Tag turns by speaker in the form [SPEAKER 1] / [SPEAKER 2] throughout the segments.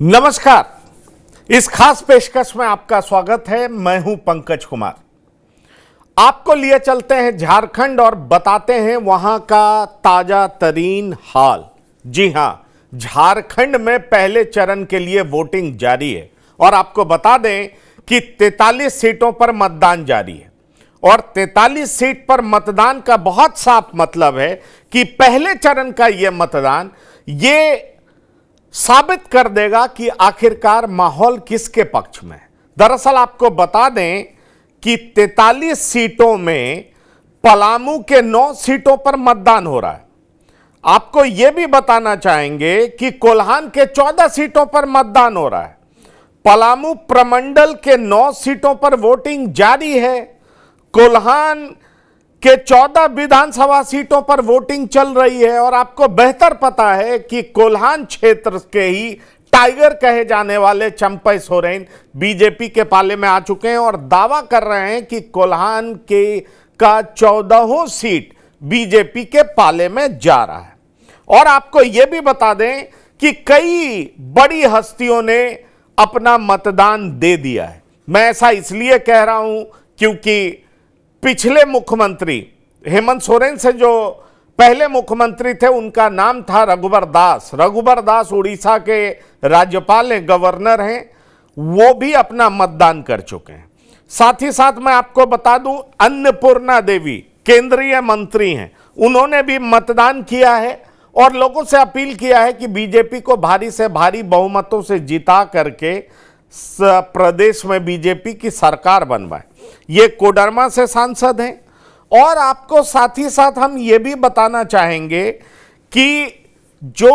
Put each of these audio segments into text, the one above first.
[SPEAKER 1] नमस्कार। इस खास पेशकश में आपका स्वागत है। मैं हूं पंकज कुमार। आपको लिए चलते हैं झारखंड और बताते हैं वहां का ताजा तरीन हाल। जी हां, झारखंड में पहले चरण के लिए वोटिंग जारी है और आपको बता दें कि 43 सीटों पर मतदान जारी है और 43 सीट पर मतदान का बहुत साफ मतलब है कि पहले चरण का यह मतदान ये साबित कर देगा कि आखिरकार माहौल किसके पक्ष में है। दरअसल आपको बता दें कि 43 सीटों में पलामू के 9 सीटों पर मतदान हो रहा है। आपको यह भी बताना चाहेंगे कि कोल्हान के 14 सीटों पर मतदान हो रहा है। पलामू प्रमंडल के 9 सीटों पर वोटिंग जारी है। कोल्हान के 14 विधानसभा सीटों पर वोटिंग चल रही है और आपको बेहतर पता है कि कोल्हान क्षेत्र के ही टाइगर कहे जाने वाले चंपई सोरेन बीजेपी के पाले में आ चुके हैं और दावा कर रहे हैं कि कोल्हान के का 14वां सीट बीजेपी के पाले में जा रहा है। और आपको यह भी बता दें कि कई बड़ी हस्तियों ने अपना मतदान दे दिया है। मैं ऐसा इसलिए कह रहा हूं क्योंकि पिछले मुख्यमंत्री हेमंत सोरेन से जो पहले मुख्यमंत्री थे उनका नाम था रघुबर दास। रघुबर दास उड़ीसा के राज्यपाल हैं, गवर्नर हैं, वो भी अपना मतदान कर चुके हैं। साथ ही साथ मैं आपको बता दूं, अन्नपूर्णा देवी केंद्रीय मंत्री हैं, उन्होंने भी मतदान किया है और लोगों से अपील किया है कि बीजेपी को भारी से भारी बहुमतों से जिता करके प्रदेश में बीजेपी की सरकार बनवाए। ये कोडरमा से सांसद हैं। और आपको साथ ही साथ हम ये भी बताना चाहेंगे कि जो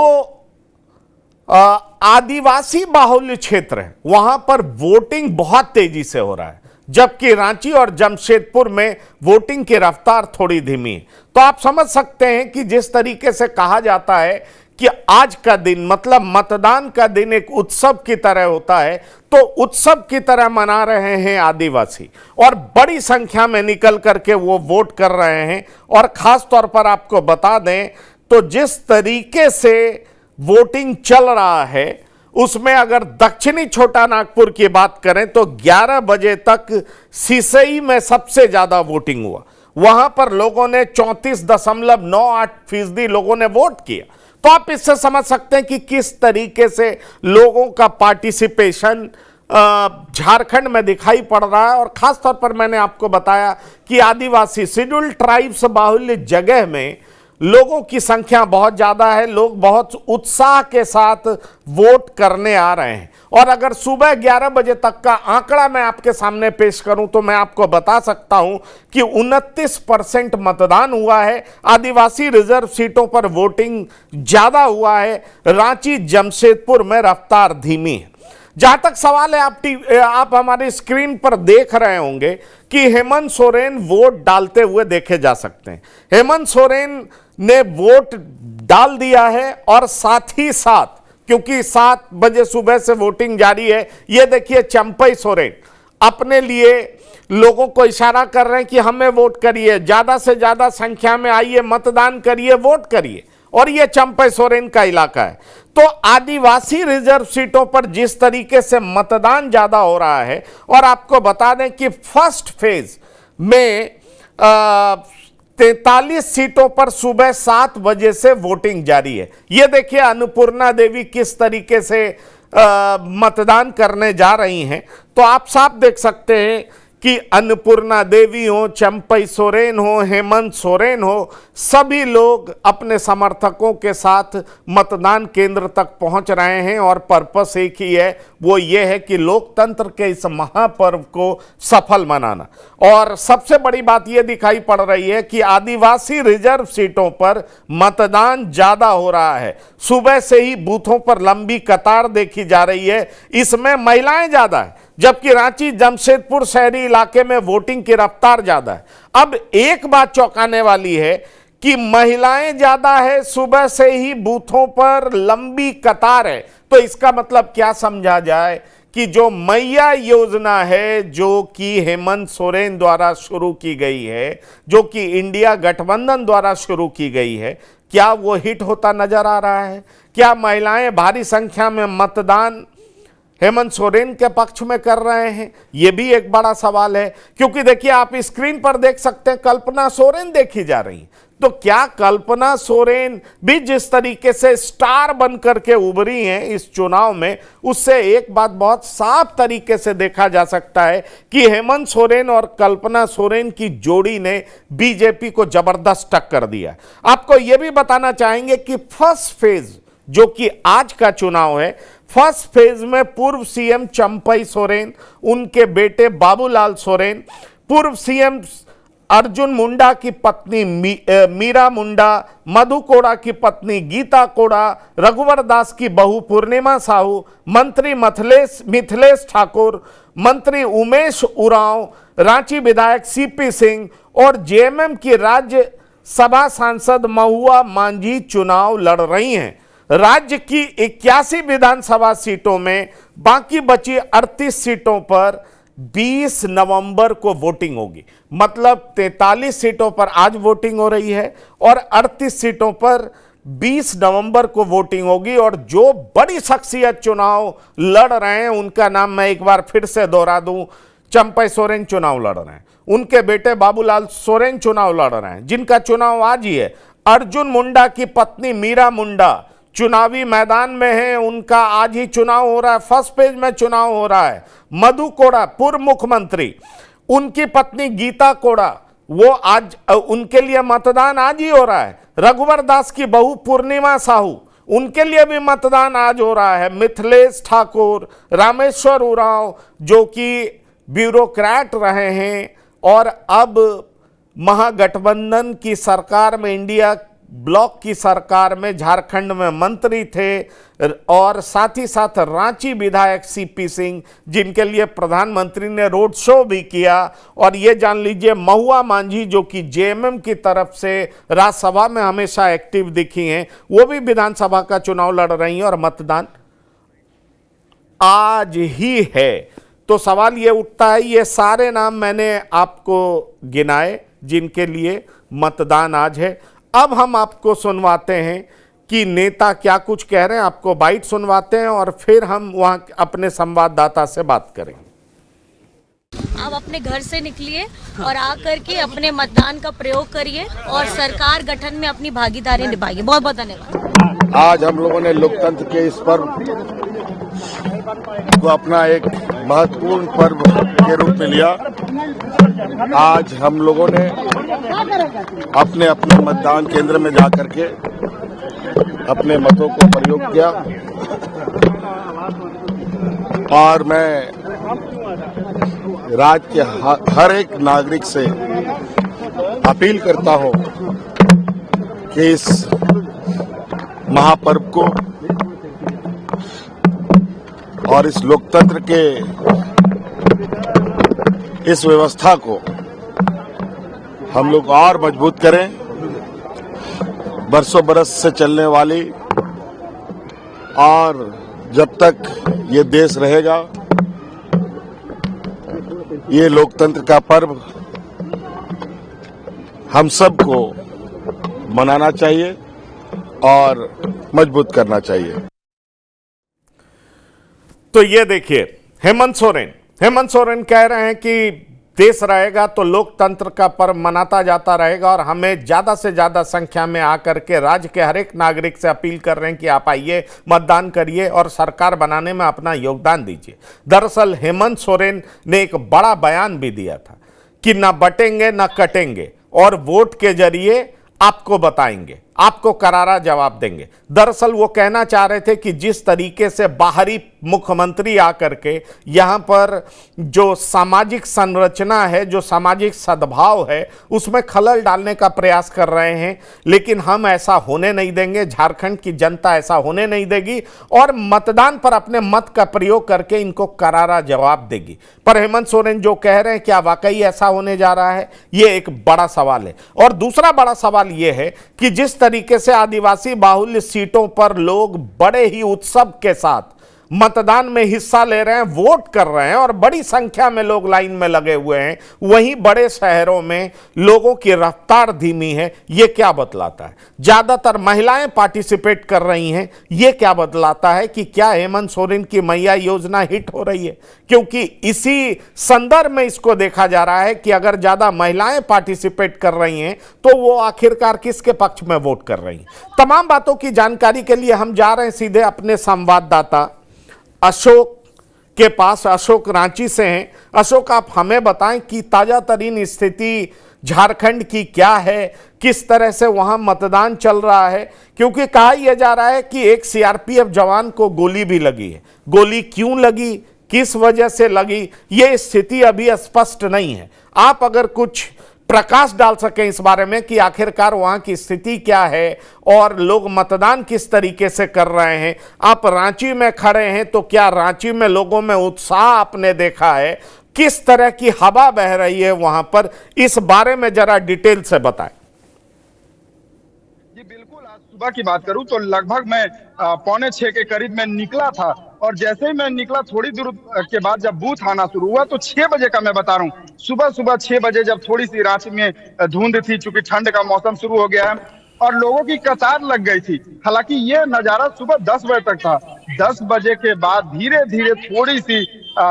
[SPEAKER 1] आदिवासी बाहुल्य क्षेत्र है वहां पर वोटिंग बहुत तेजी से हो रहा है, जबकि रांची और जमशेदपुर में वोटिंग की रफ्तार थोड़ी धीमी है। तो आप समझ सकते हैं कि जिस तरीके से कहा जाता है कि आज का दिन मतलब मतदान का दिन एक उत्सव की तरह होता है, तो उत्सव की तरह मना रहे हैं आदिवासी और बड़ी संख्या में निकल करके वो वोट कर रहे हैं। और खास तौर पर आपको बता दें तो जिस तरीके से वोटिंग चल रहा है उसमें अगर दक्षिणी छोटा नागपुर की बात करें तो 11 बजे तक सिसई में सबसे ज्यादा वोटिंग हुआ। वहां पर लोगों ने 34.98% लोगों ने वोट किया। तो आप इससे समझ सकते हैं कि किस तरीके से लोगों का पार्टिसिपेशन झारखंड में दिखाई पड़ रहा है। और खास तौर पर मैंने आपको बताया कि आदिवासी शेड्यूल्ड ट्राइब्स बाहुल्य जगह में लोगों की संख्या बहुत ज्यादा है। लोग बहुत उत्साह के साथ वोट करने आ रहे हैं। और अगर सुबह 11 बजे तक का आंकड़ा मैं आपके सामने पेश करूं तो मैं आपको बता सकता हूं कि 29% मतदान हुआ है। आदिवासी रिजर्व सीटों पर वोटिंग ज्यादा हुआ है। रांची जमशेदपुर में रफ्तार धीमी है। जहां तक सवाल है, आप हमारी स्क्रीन पर देख रहे होंगे कि हेमंत सोरेन वोट डालते हुए देखे जा सकते हैं। हेमंत सोरेन ने वोट डाल दिया है और साथ ही साथ क्योंकि 7 बजे सुबह से वोटिंग जारी है, ये देखिए चंपई सोरेन अपने लिए लोगों को इशारा कर रहे हैं कि हमें वोट करिए, ज्यादा से ज्यादा संख्या में आइए, मतदान करिए, वोट करिए। और ये चंपई सोरेन का इलाका है। तो आदिवासी रिजर्व सीटों पर जिस तरीके से मतदान ज्यादा हो रहा है, और आपको बता दें कि फर्स्ट फेज में 43 सीटों पर सुबह 7 बजे से वोटिंग जारी है। यह देखिए अन्नपूर्णा देवी किस तरीके से मतदान करने जा रही हैं। तो आप साफ देख सकते हैं कि अन्नपूर्णा देवी हो, चंपई सोरेन हो, हेमंत सोरेन हो, सभी लोग अपने समर्थकों के साथ मतदान केंद्र तक पहुंच रहे हैं। और पर्पस एक ही है, वो ये है कि लोकतंत्र के इस महापर्व को सफल मनाना। और सबसे बड़ी बात यह दिखाई पड़ रही है कि आदिवासी रिजर्व सीटों पर मतदान ज्यादा हो रहा है। सुबह से ही बूथों पर लंबी कतार देखी जा रही है। इसमें महिलाएं ज्यादा है, जबकि रांची जमशेदपुर शहरी इलाके में वोटिंग की रफ्तार ज्यादा है। अब एक बात चौंकाने वाली है कि महिलाएं ज्यादा है, सुबह से ही बूथों पर लंबी कतार है। तो इसका मतलब क्या समझा जाए कि जो मैया योजना है, जो कि हेमंत सोरेन द्वारा शुरू की गई है, जो कि इंडिया गठबंधन द्वारा शुरू की गई है, क्या वो हिट होता नजर आ रहा है? क्या महिलाएं भारी संख्या में मतदान हेमंत सोरेन के पक्ष में कर रहे हैं? यह भी एक बड़ा सवाल है, क्योंकि देखिए आप स्क्रीन पर देख सकते हैं कल्पना सोरेन देखी जा रही है। तो क्या कल्पना सोरेन भी जिस तरीके से स्टार बनकर के उभरी हैं इस चुनाव में, उससे एक बात बहुत साफ तरीके से देखा जा सकता है कि हेमंत सोरेन और कल्पना सोरेन की जोड़ी ने बीजेपी को जबरदस्त टक्कर दिया। आपको यह भी बताना चाहेंगे कि फर्स्ट फेज जो कि आज का चुनाव है, फर्स्ट फेज में पूर्व सीएम चंपई सोरेन, उनके बेटे बाबूलाल सोरेन, पूर्व सीएम अर्जुन मुंडा की पत्नी मीरा मुंडा, मधु कोड़ा की पत्नी गीता कोड़ा, रघुवर दास की बहू पूर्णिमा साहू, मंत्री मिथिलेश ठाकुर, मंत्री उमेश उरांव, रांची विधायक सीपी सिंह और जेएमएम की राज्य सभा सांसद महुआ मांझी चुनाव लड़ रही हैं। राज्य की 81 विधानसभा सीटों में बाकी बची 38 सीटों पर 20 नवंबर को वोटिंग होगी। मतलब 43 सीटों पर आज वोटिंग हो रही है और 38 सीटों पर 20 नवंबर को वोटिंग होगी। और जो बड़ी शख्सियत चुनाव लड़ रहे हैं उनका नाम मैं एक बार फिर से दोहरा दूं, चंपई सोरेन चुनाव लड़ रहे हैं, उनके बेटे बाबूलाल सोरेन चुनाव लड़ रहे हैं, जिनका चुनाव आज ही है। अर्जुन मुंडा की पत्नी मीरा मुंडा चुनावी मैदान में है, उनका आज ही चुनाव हो रहा है, फर्स्ट पेज में चुनाव हो रहा है। मधु कोड़ा पूर्व मुख्यमंत्री, उनकी पत्नी गीता कोड़ा, वो आज उनके लिए मतदान आज ही हो रहा है। रघुवर दास की बहू पूर्णिमा साहू, उनके लिए भी मतदान आज हो रहा है। मिथिलेश ठाकुर, रामेश्वर उरांव जो कि ब्यूरोक्रेट रहे हैं और अब महागठबंधन की सरकार में, इंडिया ब्लॉक की सरकार में झारखंड में मंत्री थे, और साथ ही साथ रांची विधायक सीपी सिंह, जिनके लिए प्रधानमंत्री ने रोड शो भी किया। और ये जान लीजिए महुआ मांझी जो कि जेएमएम की तरफ से राज्यसभा में हमेशा एक्टिव दिखी हैं, वो भी विधानसभा का चुनाव लड़ रही हैं और मतदान आज ही है। तो सवाल ये उठता है, ये सारे नाम मैंने आपको गिनाए जिनके लिए मतदान आज है। अब हम आपको सुनवाते हैं कि नेता क्या कुछ कह रहे हैं, आपको बाइट सुनवाते हैं और फिर हम वहां अपने संवाददाता से बात करेंगे।
[SPEAKER 2] आप अपने घर से निकलिए और आकर के अपने मतदान का प्रयोग करिए और सरकार गठन में अपनी भागीदारी निभाइए। बहुत बहुत धन्यवाद।
[SPEAKER 3] आज हम लोगों ने लोकतंत्र के इस पर्व को अपना एक महत्वपूर्ण पर्व के रूप में लिया। आज हम लोगों ने अपने अपने मतदान केंद्र में जाकर के अपने मतों को प्रयोग किया और मैं राज्य के हर एक नागरिक से अपील करता हूं कि इस महापर्व को और इस लोकतंत्र के इस व्यवस्था को हम लोग और मजबूत करें। बरसों बरस से चलने वाली और जब तक ये देश रहेगा, ये लोकतंत्र का पर्व हम सबको मनाना चाहिए और मजबूत करना चाहिए।
[SPEAKER 1] तो ये देखिए हेमंत सोरेन कह रहे हैं कि देश रहेगा तो लोकतंत्र का पर्व मनाता जाता रहेगा और हमें ज्यादा से ज्यादा संख्या में आकर के राज्य के हर एक नागरिक से अपील कर रहे हैं कि आप आइए, मतदान करिए और सरकार बनाने में अपना योगदान दीजिए। दरअसल हेमंत सोरेन ने एक बड़ा बयान भी दिया था कि ना बटेंगे ना कटेंगे और वोट के जरिए आपको बताएंगे, आपको करारा जवाब देंगे। दरअसल वो कहना चाह रहे थे कि जिस तरीके से बाहरी मुख्यमंत्री आकर के यहां पर जो सामाजिक संरचना है, जो सामाजिक सद्भाव है, उसमें खलल डालने का प्रयास कर रहे हैं, लेकिन हम ऐसा होने नहीं देंगे। झारखंड की जनता ऐसा होने नहीं देगी और मतदान पर अपने मत का प्रयोग करके इनको करारा जवाब देगी। पर हेमंत सोरेन जो कह रहे हैं, क्या वाकई ऐसा होने जा रहा है? यह एक बड़ा सवाल है। और दूसरा बड़ा सवाल यह है कि जिस तरीके से आदिवासी बाहुल्य सीटों पर लोग बड़े ही उत्सव के साथ मतदान में हिस्सा ले रहे हैं, वोट कर रहे हैं और बड़ी संख्या में लोग लाइन में लगे हुए हैं, वहीं बड़े शहरों में लोगों की रफ्तार धीमी है, ये क्या बतलाता है? ज्यादातर महिलाएं पार्टिसिपेट कर रही हैं, ये क्या बतलाता है कि क्या हेमंत सोरेन की मैया योजना हिट हो रही है? क्योंकि इसी संदर्भ में इसको देखा जा रहा है कि अगर ज्यादा महिलाएं पार्टिसिपेट कर रही हैं तो वो आखिरकार किसके पक्ष में वोट कर रही हैं। तमाम बातों की जानकारी के लिए हम जा रहे हैं सीधे अपने संवाददाता अशोक के पास। अशोक रांची से हैं। अशोक, आप हमें बताएं कि ताजा तरीन स्थिति झारखंड की क्या है, किस तरह से वहां मतदान चल रहा है? क्योंकि कहा यह जा रहा है कि एक सीआरपीएफ जवान को गोली भी लगी है। गोली क्यों लगी, किस वजह से लगी, यह स्थिति अभी स्पष्ट नहीं है। आप अगर कुछ प्रकाश डाल सकें इस बारे में कि आखिरकार वहां की स्थिति क्या है और लोग मतदान किस तरीके से कर रहे हैं। आप रांची में खड़े हैं तो क्या रांची में लोगों में उत्साह आपने देखा है? किस तरह की हवा बह रही है वहां पर, इस बारे में जरा डिटेल से बताएं।
[SPEAKER 4] जी बिल्कुल, आज सुबह की बात करूं तो लगभग मैं 5:45 के करीब मैं निकला था और जैसे ही मैं निकला थोड़ी दूर के बाद जब बूथ आना शुरू हुआ तो 6 बजे का मैं बता रहा हूँ, सुबह 6 बजे जब थोड़ी सी रांची में धुंध थी, चूंकि ठंड का मौसम शुरू हो गया है और लोगों की कतार लग गई थी। हालांकि ये नजारा सुबह 10 बजे तक था। 10 बजे के बाद धीरे धीरे थोड़ी सी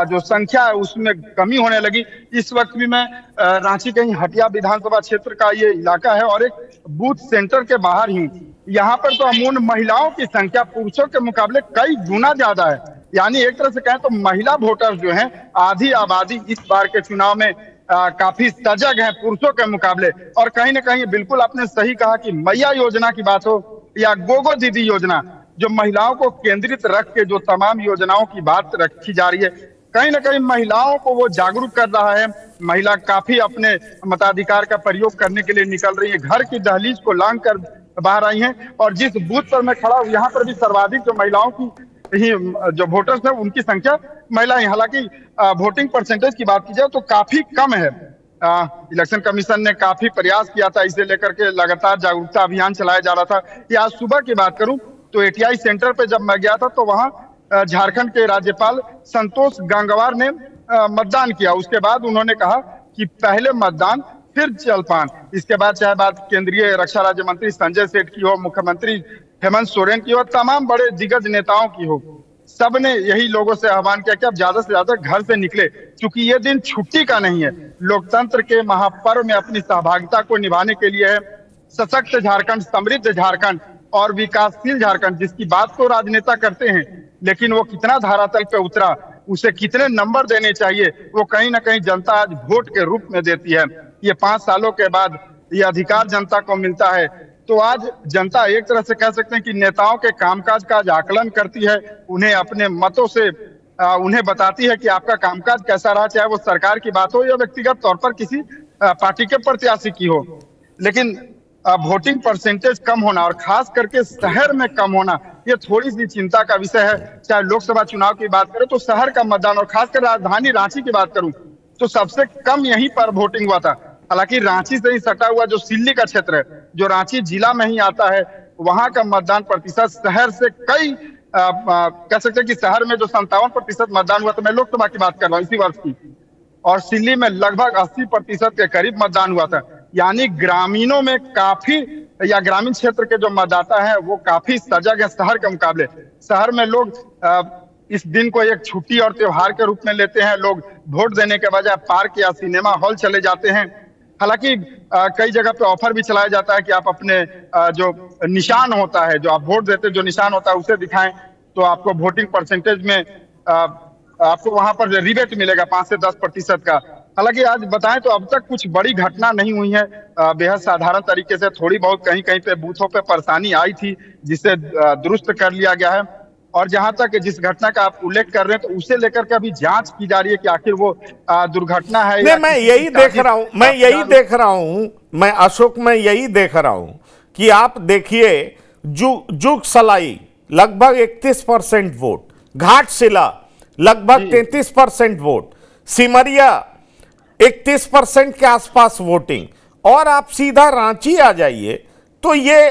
[SPEAKER 4] जो संख्या है उसमें कमी होने लगी। इस वक्त भी मैं रांची के ही हटिया विधानसभा क्षेत्र का ये इलाका है और एक बूथ सेंटर के बाहर ही यहाँ पर तो अमूमन महिलाओं की संख्या पुरुषों के मुकाबले कई गुना ज्यादा है। यानी एक तरह से कहें तो महिला वोटर जो हैं, आधी आबादी इस बार के चुनाव में काफी सजग है पुरुषों के मुकाबले। और कहीं ना कहीं बिल्कुल आपने सही कहा कि मैया योजना की बात हो या गोगो दीदी योजना, जो महिलाओं को केंद्रित रख के जो तमाम योजनाओं की बात रखी जा रही है, कहीं ना कहीं महिलाओं को वो जागरूक कर रहा है। महिला काफी अपने मताधिकार का प्रयोग करने के लिए निकल रही है, घर की दहलीज को लांग कर बाहर आई हैं। और जिस बूथ पर मैं खड़ा हूं यहाँ पर भी सर्वाधिक जो महिलाओं की ही जो वोटर्स है उनकी संख्या महिलाएं। हालांकि वोटिंग परसेंटेज की बात की जाए तो काफी कम है। इलेक्शन कमीशन ने काफी प्रयास किया था, इसे लेकर के लगातार जागरूकता अभियान चलाया जा रहा था। कि आज सुबह की बात करूं तो एटीआई सेंटर पे जब मैं गया था तो वहां झारखंड के राज्यपाल संतोष गंगवार ने मतदान किया। उसके बाद उन्होंने कहा कि पहले मतदान फिर जलपान। इसके बाद चाहे बात केंद्रीय रक्षा राज्य मंत्री संजय सेठ की हो, मुख्यमंत्री हेमंत सोरेन की हो, तमाम बड़े दिग्गज नेताओं की हो, सबने यही लोगों से आह्वान किया कि अब ज्यादा से ज्यादा घर से निकले, क्योंकि ये दिन छुट्टी का नहीं है। लोकतंत्र के महापर्व में अपनी सहभागिता को निभाने के लिए है। सशक्त झारखंड, समृद्ध झारखंड और विकासशील झारखंड, जिसकी बात तो राजनेता करते हैं, लेकिन वो कितना धरातल पे उतरा, उसे कितने नंबर देने चाहिए, वो कहीं ना कहीं जनता आज वोट के रूप में देती है। ये 5 सालों के बाद ये अधिकार जनता को मिलता है। तो आज जनता एक तरह से कह सकते हैं कि नेताओं के कामकाज का आकलन करती है, उन्हें अपने मतों से उन्हें बताती है कि आपका कामकाज कैसा रहा, चाहे वो सरकार की बात हो या व्यक्तिगत तौर पर किसी पार्टी के प्रत्याशी की हो। लेकिन वोटिंग परसेंटेज कम होना और खास करके शहर में कम होना, ये थोड़ी सी चिंता का विषय है। चाहे लोकसभा चुनाव की बात करें तो शहर का मतदान, और खासकर राजधानी रांची की बात करूं तो सबसे कम यहीं पर वोटिंग हुआ था। हालांकि रांची से ही सटा हुआ जो सिल्ली का क्षेत्र है, जो रांची जिला में ही आता है, वहां का मतदान प्रतिशत शहर से कई कह सकते हैं कि शहर में जो 57% मतदान हुआ था, मैं लोकसभा की बात कर रहा हूँ इसी वर्ष की, और सिल्ली में लगभग 80% के करीब मतदान हुआ था। यानी ग्रामीणों में काफी, या ग्रामीण क्षेत्र के जो मतदाता हैं वो काफी सजग है शहर के मुकाबले। शहर में लोग इस दिन को एक छुट्टी और त्योहार के रूप में लेते हैं। लोग वोट देने के बजाय पार्क या सिनेमा हॉल चले जाते हैं। हालांकि कई जगह पे ऑफर भी चलाया जाता है कि आप अपने जो निशान होता है, जो आप वोट देते जो निशान होता है उसे दिखाएं, तो आपको वोटिंग परसेंटेज में आपको वहां पर रिबेट मिलेगा 5 से 10% का। हालांकि आज बताएं तो अब तक कुछ बड़ी घटना नहीं हुई है। बेहद साधारण तरीके से थोड़ी बहुत कहीं कहीं पे बूथों पे परेशानी आई थी, जिसे दुरुस्त कर लिया गया है। और जहां तक जिस घटना का आप उल्लेख कर रहे हैं तो उसे लेकर के अभी जांच की जा रही है कि आखिर वो दुर्घटना है या
[SPEAKER 1] मैं यही देख रहा हूं, मैं अशोक में यही देख रहा हूं कि आप देखिए जुग सलाई लगभग 31% वोट, घाटशिला लगभग 33% वोट, सिमरिया 31% के आसपास वोटिंग, और आप सीधा रांची आ जाइए तो ये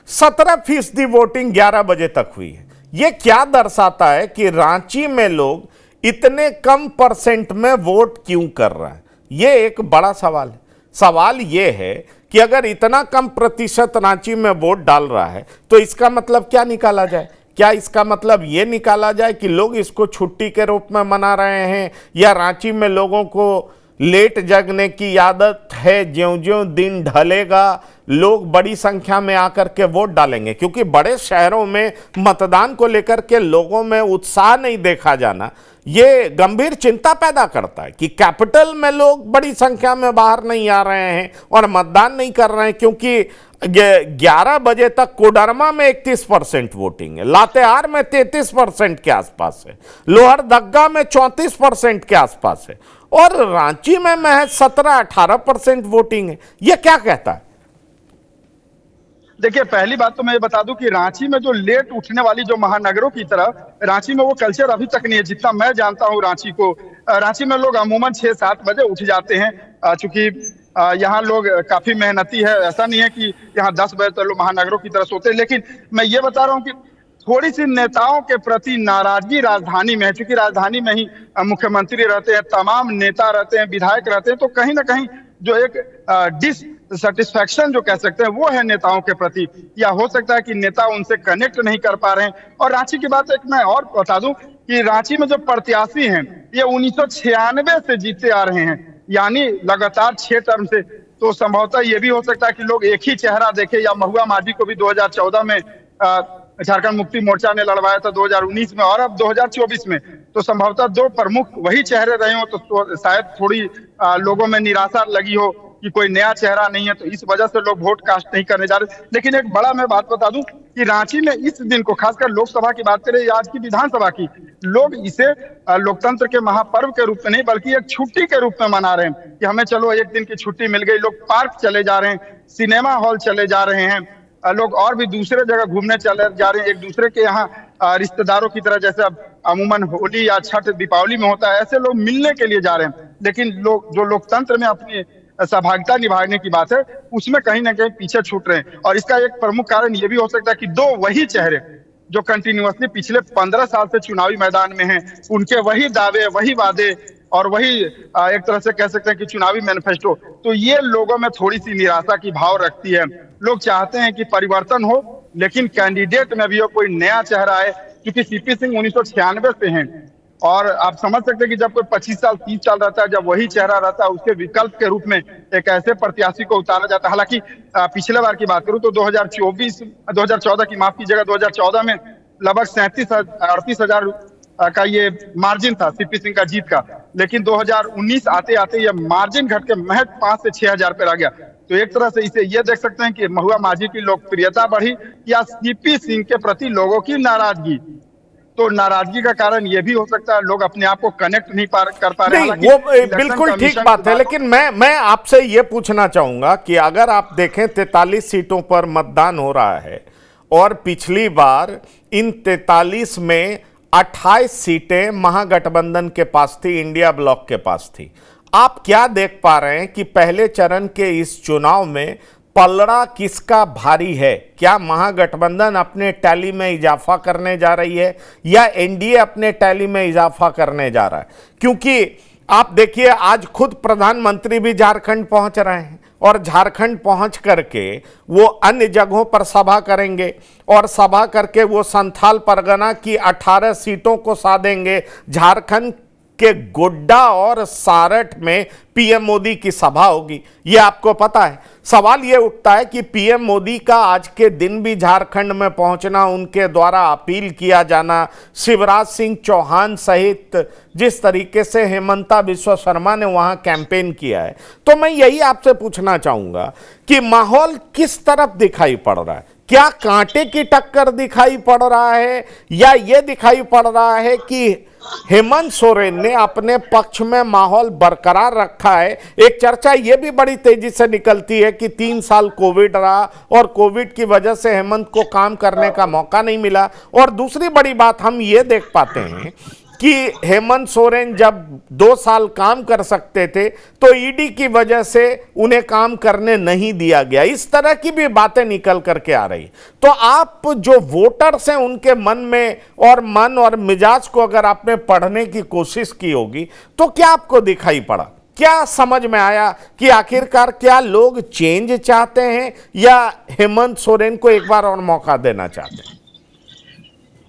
[SPEAKER 1] 17% वोटिंग 11 बजे तक हुई है। ये क्या दर्शाता है कि रांची में लोग इतने कम परसेंट में वोट क्यों कर रहे हैं? ये एक बड़ा सवाल है। सवाल ये है कि अगर इतना कम प्रतिशत रांची में वोट डाल रहा है तो इसका मतलब क्या निकाला जाए? क्या इसका मतलब ये निकाला जाए कि लोग इसको छुट्टी के रूप में मना रहे हैं, या रांची में लोगों को लेट जगने की आदत है, ज्यों-ज्यों दिन ढलेगा लोग बड़ी संख्या में आकर के वोट डालेंगे? क्योंकि बड़े शहरों में मतदान को लेकर के लोगों में उत्साह नहीं देखा जाना, ये गंभीर चिंता पैदा करता है कि कैपिटल में लोग बड़ी संख्या में बाहर नहीं आ रहे हैं और मतदान नहीं कर रहे हैं, क्योंकि 11 बजे तक कोडरमा में 31% वोटिंग है, लातेहार में 33% के आसपास है, लोहरदगा में 34% के आसपास है, और रांची में महज 17-18% वोटिंग है। यह क्या कहता है?
[SPEAKER 4] देखिए, पहली बात तो मैं ये बता दूं कि रांची में जो लेट उठने वाली जो महानगरों की तरह रांची में वो कल्चर अभी तक नहीं है। जितना मैं जानता हूं रांची को, रांची में लोग अमूमन 6-7 बजे उठ जाते हैं, चूंकि यहाँ लोग काफी मेहनती है। ऐसा नहीं है कि यहाँ 10 बजे तक लोग महानगरों की तरह सोते हैं। लेकिन मैं ये बता रहा हूँ कि थोड़ी सी नेताओं के प्रति नाराजगी राजधानी में है, क्योंकि राजधानी में ही मुख्यमंत्री रहते हैं, तमाम नेता रहते हैं, विधायक रहते हैं, तो कहीं ना कहीं जो एक डिससेटिस्फैक्शन जो कह सकते हैं वो है नेताओं के प्रति, या हो सकता है कि नेता उनसे कनेक्ट नहीं कर पा रहे हैं। और रांची की बात एक मैं और बता दूं कि रांची में जो प्रत्याशी हैं ये 1996 से जीतते आ रहे हैं, यानी लगातार 6 टर्म से। तो संभवतः ये भी हो सकता है कि लोग एक ही चेहरा देखे, या महुआ माझी को भी 2014 में झारखंड मुक्ति मोर्चा ने लड़वाया था, 2019 में, और अब 2024 में। तो संभवतः 2 प्रमुख वही चेहरे रहे हो, तो शायद थोड़ी लोगों में निराशा लगी हो कि कोई नया चेहरा नहीं है, तो इस वजह से लोग वोट कास्ट नहीं करने जा रहे। लेकिन एक बड़ा मैं बात बता दूं कि रांची में इस दिन को, खासकर लोकसभा की बात करें या आज की विधानसभा की, लोग इसे लोकतंत्र के महापर्व के रूप में नहीं बल्कि एक छुट्टी के रूप में मना रहे हैं कि हमें चलो एक दिन की छुट्टी मिल गई। लोग पार्क चले जा रहे हैं, सिनेमा हॉल चले जा रहे हैं, लोग और भी दूसरे जगह घूमने चले जा रहे हैं, एक दूसरे के यहाँ रिश्तेदारों की तरह, जैसे अब अमूमन होली या छठ दीपावली में होता है, ऐसे लोग मिलने के लिए जा रहे हैं। लेकिन लोग जो लोकतंत्र में अपनी सहभागिता निभाने की बात है उसमें कहीं ना कहीं पीछे छूट रहे हैं। और इसका एक प्रमुख कारण ये भी हो सकता है कि 2 वही चेहरे जो कंटिन्यूअसली पिछले 15 साल से चुनावी मैदान में हैं, उनके वही दावे, वही वादे और वही एक तरह से कह सकते हैं कि चुनावी मैनिफेस्टो, तो ये लोगों में थोड़ी सी निराशा की भाव रखती है। लोग चाहते हैं कि परिवर्तन हो, लेकिन कैंडिडेट में भी हो कोई नया चेहरा है, क्योंकि सीपी सिंह 1996 से हैं, और आप समझ सकते हैं कि जब कोई 25 साल 30 साल रहता है, जब वही चेहरा रहता है, उसके विकल्प के रूप में एक ऐसे प्रत्याशी को उतारा जाता है। हालांकि पिछले बार की बात करूं तो 2014 की माफ कीजिएगा, 2014 में लगभग 37-38 हजार का ये मार्जिन था सीपी सिंह का जीत का, लेकिन 2019 आते आते ये मार्जिन घट के महज 5 से 6 हजार पे रह गया। तो एक तरह से इसे ये देख सकते हैं कि महुआ माझी की लोकप्रियता बढ़ी या सीपी सिंह के प्रति लोगों की नाराजगी। तो नाराजगी का कारण ये भी हो सकता है लोग अपने आप को कनेक्ट नहीं कर पा रहे हैं।
[SPEAKER 1] वो बिल्कुल ठीक बात है, लेकिन मैं आपसे ये पूछना चाहूंगा कि अगर आप देखें 43 सीटों पर मतदान हो रहा है और पिछली बार इन 43 में 28 सीटें महागठबंधन के पास थी, इंडिया ब्लॉक के पास थी। आप क्या देख पा रहे हैं कि पहले चरण के इस चुनाव में पलड़ा किसका भारी है? क्या महागठबंधन अपने टैली में इजाफा करने जा रही है या एनडीए अपने टैली में इजाफा करने जा रहा है? क्योंकि आप देखिए आज खुद प्रधानमंत्री भी झारखंड पहुंच रहे हैं और झारखंड पहुंच करके वो अन्य जगहों पर सभा करेंगे और सभा करके वो संथाल परगना की 18 सीटों को साधेंगे। झारखंड के गोड्डा और सारठ में पीएम मोदी की सभा होगी, ये आपको पता है। सवाल ये उठता है कि पीएम मोदी का आज के दिन भी झारखंड में पहुंचना, उनके द्वारा अपील किया जाना, शिवराज सिंह चौहान सहित जिस तरीके से हेमंता बिस्वा शर्मा ने वहां कैंपेन किया है, तो मैं यही आपसे पूछना चाहूंगा कि माहौल किस तरफ दिखाई पड़ रहा है? क्या कांटे की टक्कर दिखाई पड़ रहा है या ये दिखाई पड़ रहा है कि हेमंत सोरेन ने अपने पक्ष में माहौल बरकरार रखा है? एक चर्चा यह भी बड़ी तेजी से निकलती है कि 3 साल कोविड रहा और कोविड की वजह से हेमंत को काम करने का मौका नहीं मिला। और दूसरी बड़ी बात हम ये देख पाते हैं कि हेमंत सोरेन जब 2 साल काम कर सकते थे तो ईडी की वजह से उन्हें काम करने नहीं दिया गया, इस तरह की भी बातें निकल करके आ रही। तो आप जो वोटर्स हैं उनके मन और मिजाज को अगर आपने पढ़ने की कोशिश की होगी तो क्या आपको दिखाई पड़ा, क्या समझ में आया कि आखिरकार क्या लोग चेंज चाहते हैं या हेमंत सोरेन को एक बार और मौका देना चाहते हैं?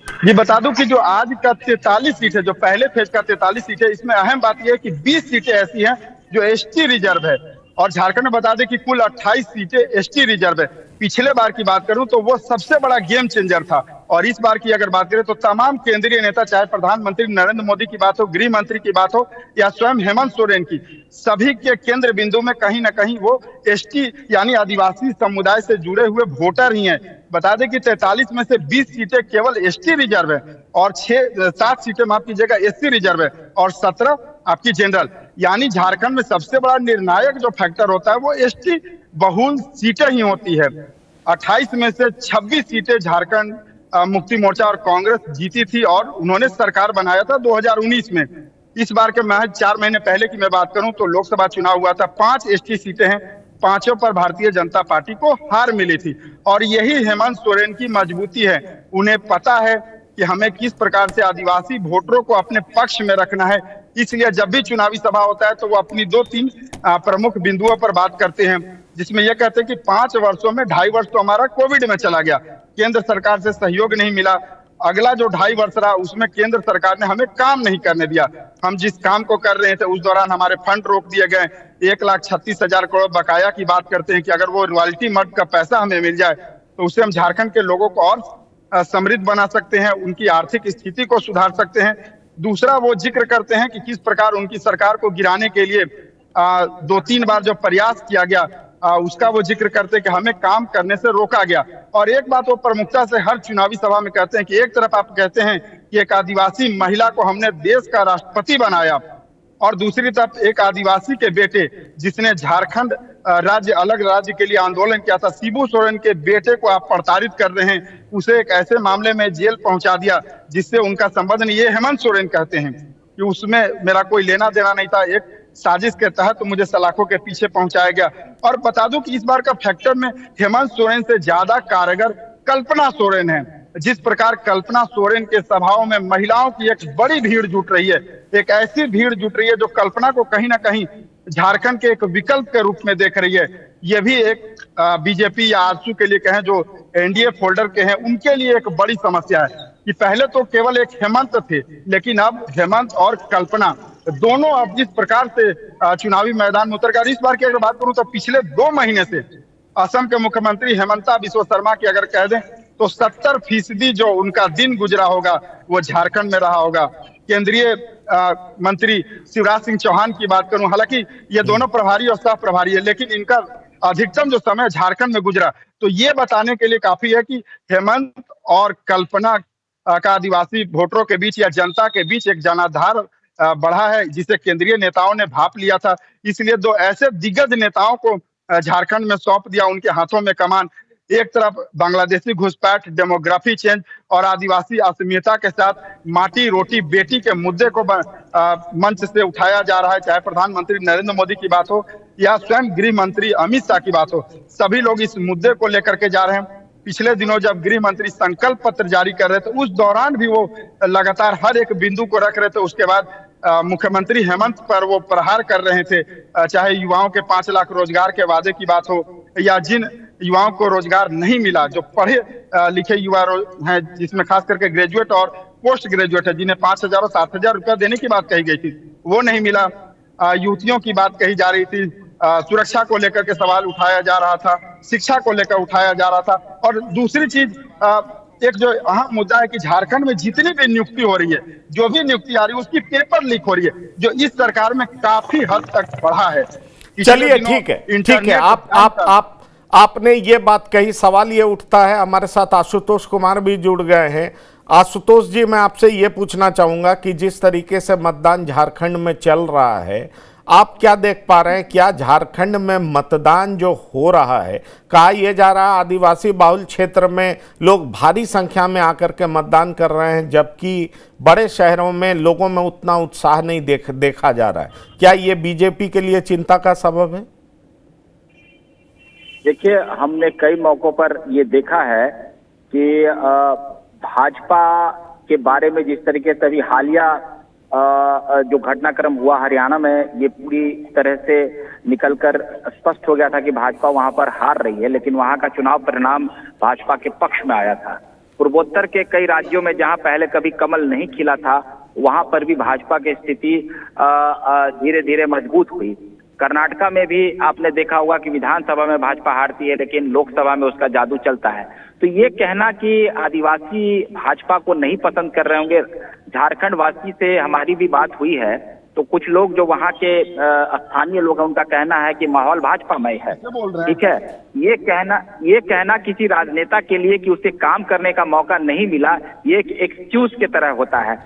[SPEAKER 4] ये बता दूं कि जो आज का 43 सीट है, जो पहले फेज का 43 सीट है, इसमें अहम बात यह है कि 20 सीटें ऐसी हैं जो एसटी रिजर्व है और झारखंड में बता दें कि कुल 28 सीटें एसटी रिजर्व है। पिछले बार की बात करूं तो वो सबसे बड़ा गेम चेंजर था और इस बार की अगर बात करें तो तमाम केंद्रीय नेता, चाहे प्रधानमंत्री नरेंद्र मोदी की बात हो, गृह मंत्री की बात हो या स्वयं हेमंत सोरेन की, सभी के केंद्र बिंदु में कहीं ना कहीं वो एसटी यानी आदिवासी समुदाय से जुड़े हुए वोटर ही हैं। बता दें कि 43 में से 20 सीटें केवल एसटी रिजर्व है और 7 सीटें माफ कीजिएगा एससी रिजर्व है और 17 आपकी जनरल। यानी झारखंड में सबसे बड़ा निर्णायक जो फैक्टर होता है वो एसटी बहुल सीटें ही होती है। 28 में से 26 सीटें झारखंड मुक्ति मोर्चा और कांग्रेस जीती थी और उन्होंने सरकार बनाया था 2019 में। इस बार के महज 4 महीने पहले की मैं बात करूं तो लोकसभा चुनाव हुआ था, 5 एसटी सीटें हैं, 5 पर भारतीय जनता पार्टी को हार मिली थी और यही हेमंत सोरेन की मजबूती है। उन्हें पता है कि हमें किस प्रकार से आदिवासी वोटरों को अपने पक्ष में रखना है, इसलिए जब भी चुनावी सभा होता है तो वो अपनी 2-3 प्रमुख बिंदुओं पर बात करते हैं, जिसमें यह कहते हैं कि 5 वर्षों में 2.5 वर्ष तो हमारा कोविड में चला गया, केंद्र सरकार से सहयोग नहीं मिला, अगला जो 2.5 वर्ष रहा उसमें केंद्र सरकार ने हमें काम नहीं करने दिया, हम जिस काम को कर रहे थे उस दौरान हमारे फंड रोक दिए गए, 1,36,000 करोड़ बकाया की बात करते हैं कि अगर वो रॉयल्टी मद का पैसा हमें मिल जाए तो उससे हम झारखंड के लोगों को और समृद्ध बना सकते हैं, उनकी आर्थिक स्थिति को सुधार सकते हैं। दूसरा वो जिक्र करते हैं कि किस प्रकार उनकी सरकार को गिराने के लिए 2-3 बार जो प्रयास किया गया उसका वो जिक्र करते हैं कि हमें काम करने से रोका गया। और एक बात वो प्रमुखता से हर चुनावी सभा में कहते हैं कि एक तरफ आप कहते हैं कि एक आदिवासी महिला को हमने देश का राष्ट्रपति बनाया और दूसरी तरफ एक आदिवासी के बेटे जिसने झारखंड राज्य अलग राज्य के लिए आंदोलन किया था, शिबू सोरेन के बेटे को आप प्रताड़ित कर रहे हैं, उसे एक ऐसे मामले में जेल पहुंचा दिया जिससे उनका संबंध नहीं। ये हेमंत सोरेन कहते हैं कि उसमें मेरा कोई लेना देना नहीं था, एक साजिश के तहत तो मुझे सलाखों के पीछे पहुंचाया गया। और बता दूं कि इस बार का फैक्टर में हेमंत सोरेन से ज्यादा कारगर कल्पना सोरेन है। जिस प्रकार कल्पना सोरेन के सभाओं में महिलाओं की एक बड़ी भीड़ जुट रही है, एक ऐसी भीड़ जुट रही है जो कल्पना को कहीं ना कहीं झारखंड के एक विकल्प के रूप में देख रही है। यह भी एक बीजेपी या आरसू के लिए कहें जो एनडीए फोल्डर के हैं उनके लिए एक बड़ी समस्या है कि पहले तो केवल एक हेमंत थे, लेकिन अब हेमंत और कल्पना दोनों अब जिस प्रकार से चुनावी मैदान में उतर गए। इस बार की अगर बात करूं तो पिछले 2 महीने से असम के मुख्यमंत्री हेमंता बिस्वा शर्मा की अगर कह दें तो 70% जो उनका दिन गुजरा होगा वो झारखंड में रहा होगा। केंद्रीय मंत्री शिवराज सिंह चौहान की बात करूं, हालांकि ये दोनों प्रभारी और सह प्रभारी है, लेकिन इनका अधिकतम जो समय झारखंड में गुजरा, तो ये बताने के लिए काफी है कि हेमंत और कल्पना का आदिवासी वोटरों के बीच या जनता के बीच एक जनाधार बढ़ा है जिसे केंद्रीय नेताओं ने भाप लिया था। इसलिए 2 ऐसे दिग्गज नेताओं को झारखंड में सौंप दिया, उनके हाथों में कमान। एक तरफ बांग्लादेशी घुसपैठ, डेमोग्राफी चेंज और आदिवासी अस्मिता के साथ माटी रोटी बेटी के मुद्दे को मंच से उठाया जा रहा है, चाहे प्रधानमंत्री नरेंद्र मोदी की बात हो या स्वयं गृह मंत्री अमित शाह की बात हो, सभी लोग इस मुद्दे को लेकर के जा रहे हैं। पिछले दिनों जब गृह मंत्री संकल्प पत्र जारी कर रहे थे उस दौरान भी वो लगातार हर एक बिंदु को रख रहे थे। उसके बाद मुख्यमंत्री हेमंत पर वो प्रहार कर रहे थे, चाहे युवाओं के 5 लाख रोजगार के वादे की बात हो या जिन युवाओं को रोजगार नहीं मिला, जो पढ़े लिखे युवा हैं जिसमें खास करके ग्रेजुएट और पोस्ट ग्रेजुएट है, जिन्हें 5,000 और 7,000 रुपया देने की बात कही गई थी, वो नहीं मिला। युवतियों की बात कही जा रही थी, सुरक्षा को लेकर के सवाल उठाया जा रहा था, शिक्षा को लेकर उठाया जा रहा था। और दूसरी चीज एक जो अहम मुद्दा है कि झारखंड में जितनी भी नियुक्ति हो रही है, जो भी नियुक्ति आ रही है उसकी पेपर लीक हो रही है, जो इस सरकार में काफी हद तक बढ़ा है।
[SPEAKER 1] चलिए ठीक है, आपने ये बात कही, सवाल ये उठता है, हमारे साथ आशुतोष कुमार भी जुड़ गए हैं। आशुतोष जी, मैं आपसे ये पूछना चाहूंगा कि जिस तरीके से मतदान झारखंड में चल रहा है, आप क्या देख पा रहे हैं? क्या झारखंड में मतदान जो हो रहा है, कहा यह जा रहा है आदिवासी बाहुल क्षेत्र में लोग भारी संख्या में आकर के मतदान कर रहे हैं, जबकि बड़े शहरों में लोगों में उतना उत्साह नहीं देखा जा रहा है। क्या ये बीजेपी के लिए चिंता का सबब है?
[SPEAKER 5] देखिए, हमने कई मौकों पर ये देखा है कि भाजपा के बारे में जिस तरीके से अभी हालिया जो घटनाक्रम हुआ हरियाणा में, ये पूरी तरह से निकलकर स्पष्ट हो गया था कि भाजपा वहां पर हार रही है, लेकिन वहां का चुनाव परिणाम भाजपा के पक्ष में आया था। पूर्वोत्तर के कई राज्यों में जहां पहले कभी कमल नहीं खिला था, वहां पर भी भाजपा की स्थिति धीरे धीरे मजबूत हुई। कर्नाटका में भी आपने देखा होगा कि विधानसभा में भाजपा हारती है, लेकिन लोकसभा में उसका जादू चलता है। तो ये कहना कि आदिवासी भाजपा को नहीं पसंद कर रहे होंगे, झारखंड वासी से हमारी भी बात हुई है, तो कुछ लोग जो वहाँ के स्थानीय लोग हैं, उनका कहना है कि माहौल भाजपामय है। ठीक है, ये कहना किसी राजनेता के लिए कि उसे काम करने का मौका नहीं मिला, ये एक एक्सक्यूज की तरह होता है।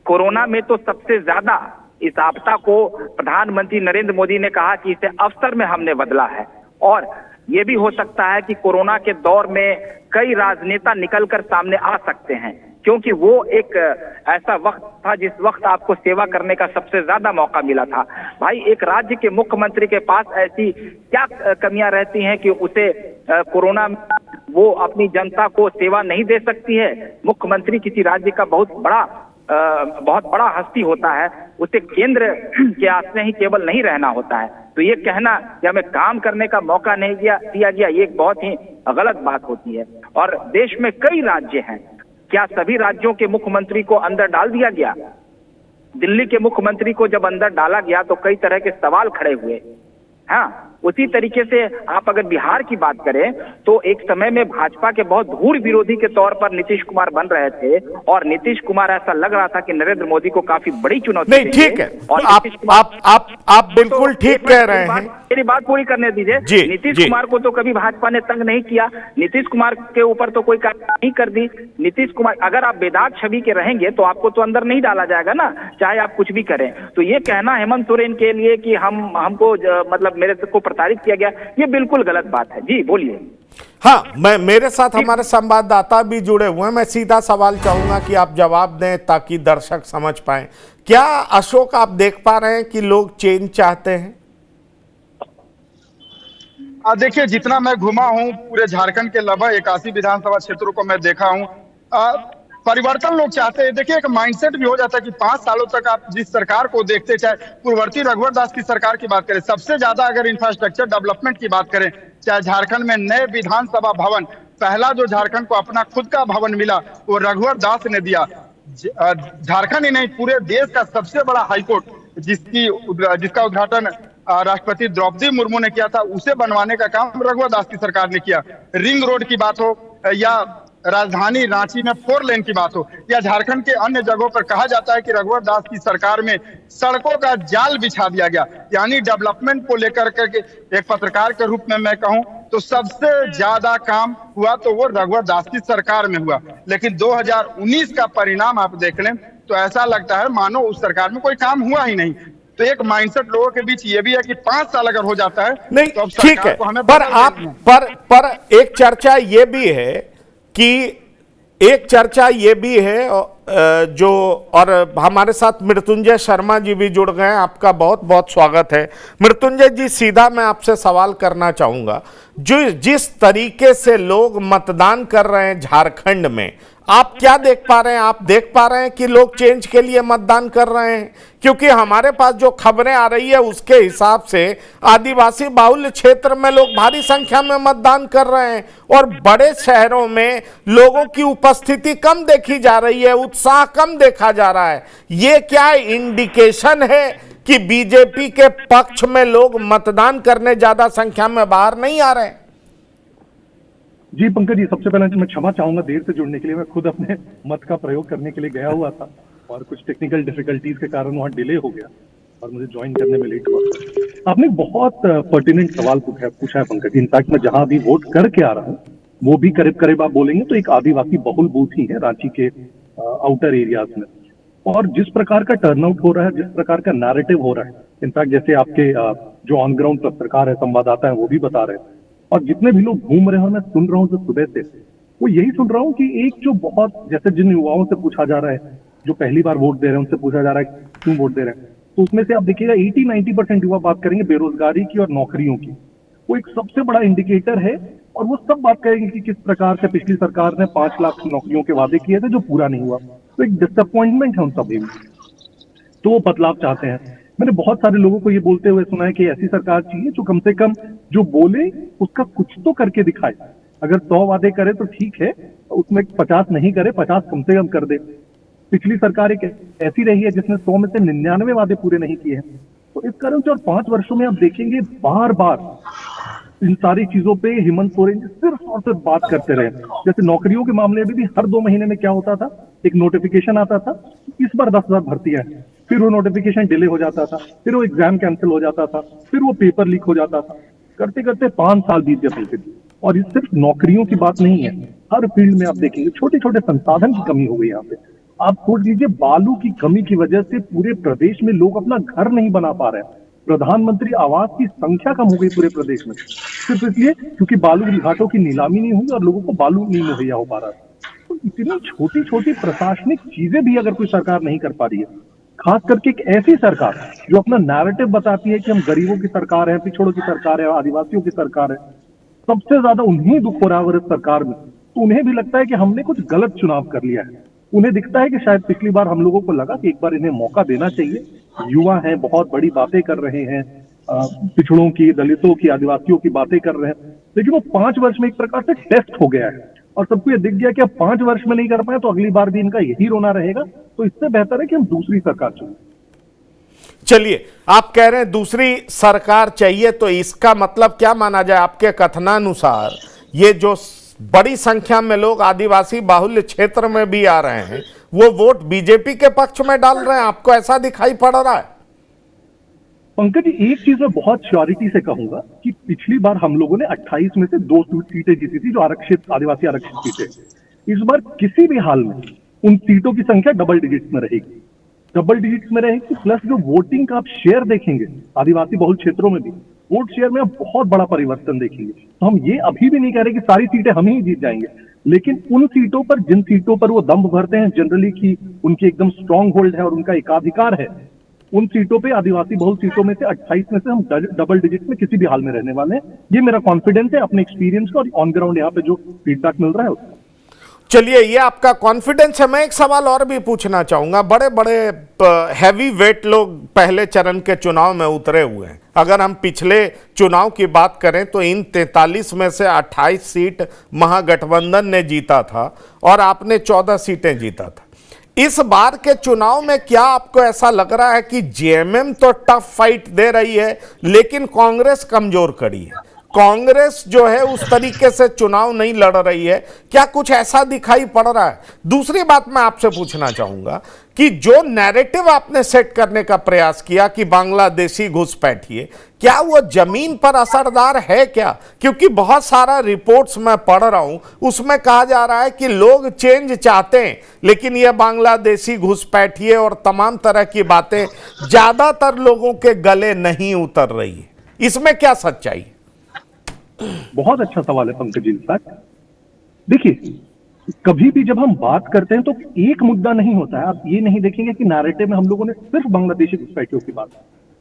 [SPEAKER 5] कोरोना में तो सबसे ज्यादा इस आपदा को प्रधानमंत्री नरेंद्र मोदी ने कहा कि इसे अवसर में हमने बदला है, और ये भी हो सकता है कि कोरोना के दौर में कई राजनेता निकलकर सामने आ सकते हैं, क्योंकि वो एक ऐसा वक्त था जिस वक्त आपको सेवा करने का सबसे ज्यादा मौका मिला था। भाई, एक राज्य के मुख्यमंत्री के पास ऐसी क्या कमियां रहती हैं कि उसे कोरोना में वो अपनी जनता को सेवा नहीं दे सकती है? मुख्यमंत्री किसी राज्य का बहुत बड़ा हस्ती होता है, उसे केंद्र के आश्रय ही केवल नहीं रहना होता है। तो ये कहना कि हमें काम करने का मौका नहीं दिया गया, ये एक बहुत ही गलत बात होती है। और देश में कई राज्य हैं, क्या सभी राज्यों के मुख्यमंत्री को अंदर डाल दिया गया? दिल्ली के मुख्यमंत्री को जब अंदर डाला गया तो कई तरह के सवाल खड़े हुए। हाँ, उसी तरीके से आप अगर बिहार की बात करें तो एक समय में भाजपा के बहुत धूर विरोधी के तौर पर नीतीश कुमार बन रहे थे, और नीतीश कुमार ऐसा लग रहा था कि नरेंद्र मोदी को काफी बड़ी चुनौती
[SPEAKER 1] नहीं, ठीक है,
[SPEAKER 5] और
[SPEAKER 1] आप बिल्कुल ठीक कह रहे हैं।
[SPEAKER 5] मेरी बात पूरी करने दीजिए। नीतीश कुमार को तो कभी भाजपा ने तंग नहीं किया, नीतीश कुमार के ऊपर तो कोई कार्रवाई नहीं कर दी। नीतीश कुमार, अगर आप बेदाग छवि के रहेंगे तो आपको तो अंदर नहीं डाला जाएगा ना, चाहे आप कुछ भी करें। तो ये कहना हेमंत सोरेन के लिए कि हमको मतलब मेरे को प्रताड़ित किया गया, ये बिल्कुल गलत बात है। जी बोलिए।
[SPEAKER 1] हाँ, मेरे साथ हमारे संवाददाता भी जुड़े हुए हैं। मैं सीधा सवाल चाहूंगा कि आप जवाब दें ताकि दर्शक समझ पाएं। क्या अशोक, आप देख पा रहे हैं कि लोग चेंज चाहते हैं?
[SPEAKER 4] देखिए, जितना मैं घुमा हूं पूरे झारखंड के लगभग 81 विधानसभा क्षेत्रों को मैं देखा हूं, परिवर्तन लोग चाहते हैं। देखिए, एक माइंडसेट भी हो जाता है कि 5 सालों तक आप जिस सरकार को देखते, चाहे पूर्ववर्ती रघुवर दास की सरकार की बात करें, सबसे ज्यादा अगर इंफ्रास्ट्रक्चर डेवलपमेंट की बात करें, चाहे झारखंड में नए विधानसभा भवन, पहला जो झारखंड को अपना खुद का भवन मिला वो रघुवर दास ने दिया। झारखंड ही नहीं, पूरे देश का सबसे बड़ा हाईकोर्ट जिसका उद्घाटन राष्ट्रपति द्रौपदी मुर्मू ने किया था, उसे बनवाने का काम रघुवर दास की सरकार ने किया। रिंग रोड की बात हो या राजधानी रांची में 4 लेन की बात हो, या झारखंड के अन्य जगहों पर कहा जाता है कि रघुवर दास की सरकार में सड़कों का जाल बिछा दिया गया। यानी डेवलपमेंट को लेकर के एक पत्रकार के रूप में मैं कहूं तो सबसे ज्यादा काम हुआ तो वो रघुवर दास की सरकार में हुआ। लेकिन 2019 का परिणाम आप देख लें तो ऐसा लगता है मानो उस सरकार में कोई काम हुआ ही नहीं। तो एक माइंडसेट लोगों के बीच ये भी है कि 5 साल अगर हो जाता है
[SPEAKER 1] नहीं,
[SPEAKER 4] तो अब
[SPEAKER 1] ठीक है, पर एक चर्चा ये भी है कि जो, और हमारे साथ मृत्युंजय शर्मा जी भी जुड़ गए हैं। आपका बहुत बहुत स्वागत है। मृत्युंजय जी, सीधा मैं आपसे सवाल करना चाहूंगा, जिस तरीके से लोग मतदान कर रहे हैं झारखंड में, आप क्या देख पा रहे हैं? आप देख पा रहे हैं कि लोग चेंज के लिए मतदान कर रहे हैं? क्योंकि हमारे पास जो खबरें आ रही है उसके हिसाब से आदिवासी बाहुल्य क्षेत्र में लोग भारी संख्या में मतदान कर रहे हैं, और बड़े शहरों में लोगों की उपस्थिति कम देखी जा रही है, उत्साह कम देखा जा रहा है। ये क्या इंडिकेशन है कि बीजेपी के पक्ष में लोग मतदान करने ज्यादा संख्या में बाहर नहीं आ रहे हैं?
[SPEAKER 6] जी पंकज जी, सबसे पहले मैं क्षमा चाहूंगा देर से जुड़ने के लिए। मैं खुद अपने मत का प्रयोग करने के लिए गया हुआ था और कुछ टेक्निकल डिफिकल्टीज के कारण वहां डिले हो गया और मुझे ज्वाइन करने में लेट हुआ। आपने बहुत पर्टिनेंट सवाल पूछा है पंकज। इनफैक्ट मैं जहां अभी वोट करके आ रहा हूँ वो भी करीब करीब आप बोलेंगे तो एक आदिवासी बहुल बूथ ही है रांची के आउटर एरियाज में। और जिस प्रकार का टर्नआउट हो रहा है, जिस प्रकार का नैरेटिव हो रहा है, इनफैक्ट जैसे आपके जो ऑन ग्राउंड पत्रकार है, संवाददाता है, वो भी बता रहे हैं, और जितने भी लोग घूम रहे हैं, मैं सुन रहा हूँ जो सुबह से, वो यही सुन रहा हूँ कि एक जो बहुत, जैसे जिन युवाओं से पूछा जा रहा है जो पहली बार वोट दे रहे हैं, उनसे पूछा जा रहा है क्यों वोट दे रहे हैं, तो उसमें से आप देखिएगा 80-90% युवा बात करेंगे बेरोजगारी की और नौकरियों की। वो एक सबसे बड़ा इंडिकेटर है, और वो सब बात करेंगे कि किस प्रकार से पिछली सरकार ने 5 लाख नौकरियों के वादे किए थे जो पूरा नहीं हुआ। तो एक डिसअपॉइंटमेंट है उन सभी में, तो वो बदलाव चाहते हैं। मैंने बहुत सारे लोगों को ये बोलते हुए सुना है कि ऐसी सरकार चाहिए जो कम से कम जो बोले उसका कुछ तो करके दिखाए। अगर 100 वादे करे तो ठीक है, उसमें 50 नहीं करे, 50 कम से कम कर दे। पिछली सरकार एक ऐसी रही है जिसने 100 में से 99 वादे पूरे नहीं किए हैं। तो इस कारण से और 5 वर्षों में आप देखेंगे बार बार इन सारी चीजों पे हेमंत सोरेन सिर्फ और सिर्फ बात करते रहे। जैसे नौकरियों के मामले में भी हर 2 महीने में क्या होता था, एक नोटिफिकेशन आता था, इस बार 10,000 भर्तियां हैं, फिर वो नोटिफिकेशन डिले हो जाता था, फिर वो एग्जाम कैंसिल हो जाता था, फिर वो पेपर लीक हो जाता था, करते करते 5 साल बीत जाते थे। और ये सिर्फ नौकरियों की बात नहीं है, हर फील्ड में आप देखेंगे छोटे छोटे संसाधन की कमी हो गई यहाँ पे। आप सोच लीजिए, बालू की कमी की वजह से पूरे प्रदेश में लोग अपना घर नहीं बना पा रहे हैं। प्रधानमंत्री आवास की संख्या कम हो गई पूरे प्रदेश में, सिर्फ इसलिए क्योंकि बालू घाटों की नीलामी नहीं हुई और लोगों को बालू नहीं मुहैया हो पा रहा है। तो इतनी छोटी छोटी प्रशासनिक चीजें भी अगर कोई सरकार नहीं कर पा रही है, खास करके एक ऐसी सरकार जो अपना नैरेटिव बताती है कि हम गरीबों की सरकार है, पिछड़ों की सरकार है, आदिवासियों की सरकार है, सबसे ज्यादा उन्हें दुख हो रहा है इस सरकार में। तो उन्हें भी लगता है कि हमने कुछ गलत चुनाव कर लिया है। उन्हें दिखता है कि शायद पिछली बार हम लोगों को लगा कि एक बार इन्हें मौका देना चाहिए, युवा हैं, बहुत बड़ी बातें कर रहे हैं, पिछड़ों की, दलितों की, आदिवासियों की बातें कर रहे हैं, लेकिन वो 5 वर्ष में एक प्रकार से टेस्ट हो गया है और सबको ये दिख गया कि अब 5 वर्ष में नहीं कर पाए तो अगली बार भी इनका यही रोना रहेगा। तो इससे बेहतर है कि हम दूसरी सरकार चुनें।
[SPEAKER 1] चलिए, आप कह रहे हैं दूसरी सरकार चाहिए, तो इसका मतलब क्या माना जाए आपके कथनानुसार? ये जो बड़ी संख्या में लोग आदिवासी बाहुल्य क्षेत्र में भी आ रहे हैं, वो वोट बीजेपी के पक्ष में डाल रहे हैं, आपको ऐसा दिखाई पड़ रहा है?
[SPEAKER 6] पंकज जी, एक चीज मैं बहुत श्योरिटी से कहूंगा कि पिछली बार हम लोगों ने 28 में से 2 सीटें जीती थी, जो आरक्षित, आदिवासी आरक्षित सीटें। इस बार किसी भी हाल में उन सीटों की संख्या डबल डिजिट में रहेगी, डबल डिजिट में रहेगी। प्लस जो वोटिंग का आप शेयर देखेंगे आदिवासी बहुल क्षेत्रों में भी, वोट शेयर में आप बहुत बड़ा परिवर्तन देखेंगे। तो हम ये अभी भी नहीं कह रहे कि सारी सीटें हम ही जीत जाएंगे, लेकिन उन सीटों पर, जिन सीटों पर वो दम्भ भरते हैं जनरली कि उनकी एकदम स्ट्रांग होल्ड है और उनका एकाधिकार है, उन सीटों पे, आदिवासी बहुल सीटों में से 28 में से हम डबल डिजिट में किसी भी हाल में रहने वाले हैं। ये मेरा कॉन्फिडेंस है अपने एक्सपीरियंस का और ऑन ग्राउंड यहाँ पे जो फीडबैक मिल रहा है उसका।
[SPEAKER 1] चलिए, ये आपका कॉन्फिडेंस है। मैं एक सवाल और भी पूछना चाहूंगा। बड़े बड़े हैवी वेट लोग पहले चरण के चुनाव में उतरे हुए हैं। अगर हम पिछले चुनाव की बात करें तो इन 43 में से 28 सीट महागठबंधन ने जीता था और आपने 14 सीटें जीता था। इस बार के चुनाव में क्या आपको ऐसा लग रहा है कि जेएमएम तो टफ फाइट दे रही है, लेकिन कांग्रेस कमजोर खड़ी है? कांग्रेस जो है उस तरीके से चुनाव नहीं लड़ रही है, क्या कुछ ऐसा दिखाई पड़ रहा है? दूसरी बात मैं आपसे पूछना चाहूंगा कि जो नैरेटिव आपने सेट करने का प्रयास किया कि बांग्लादेशी घुसपैठिए, क्या वो जमीन पर असरदार है क्या? क्योंकि बहुत सारा रिपोर्ट्स मैं पढ़ रहा हूं, उसमें कहा जा रहा है कि लोग चेंज चाहते हैं, लेकिन ये बांग्लादेशी घुसपैठिए और तमाम तरह की बातें ज्यादातर लोगों के गले नहीं उतर रही है। इसमें क्या सच्चाई है?
[SPEAKER 6] बहुत अच्छा सवाल है पंकज जी। देखिए, कभी भी जब हम बात करते हैं तो एक मुद्दा नहीं होता है। आप ये नहीं देखेंगे कि नैरेटिव में हम लोगों ने सिर्फ बांग्लादेशी घुसपैठियों की बात,